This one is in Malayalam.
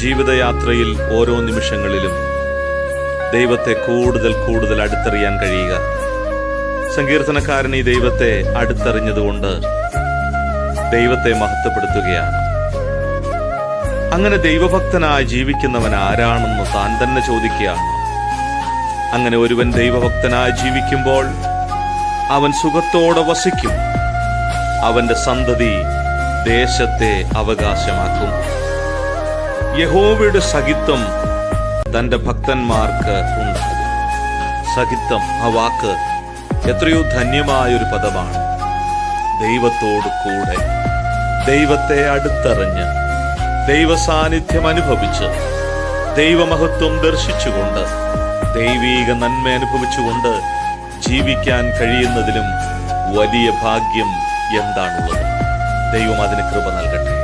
ജീവിതയാത്രയിൽ ഓരോ നിമിഷങ്ങളിലും ദൈവത്തെ കൂടുതൽ അടുത്തറിയാൻ കഴിയുക. സങ്കീർത്തനക്കാരൻ ഈ ദൈവത്തെ അടുത്തറിഞ്ഞതുകൊണ്ട് ദൈവത്തെ മഹത്വപ്പെടുത്തുകയാണ്. അങ്ങനെ ദൈവഭക്തനായി ജീവിക്കുന്നവൻ ആരാണെന്ന് താൻ തന്നെ ചോദിക്കുകയാണ്. അങ്ങനെ ഒരുവൻ ദൈവഭക്തനായി ജീവിക്കുമ്പോൾ അവൻ സുഖത്തോടെ വസിക്കും. അവന്റെ സന്തതി ദേശത്തെ അവകാശമാക്കും. യഹോവയുടെ സഹിത്വം തന്റെ ഭക്തന്മാർക്ക് ഉണ്ടാകും. സഹിത്വം, ആ വാക്ക് എത്രയോ ധന്യമായൊരു പദമാണ്. ദൈവത്തോട് കൂടെ, ദൈവത്തെ അടുത്തറിഞ്ഞ്, ദൈവ സാന്നിധ്യം അനുഭവിച്ച്, ദൈവമഹത്വം ദർശിച്ചുകൊണ്ട്, ദൈവീക നന്മ അനുഭവിച്ചുകൊണ്ട് ജീവിക്കാൻ കഴിയുന്നതിലും വലിയ ഭാഗ്യം എന്താണുള്ളത്? ദൈവം അതിന് കൃപ നൽകട്ടെ.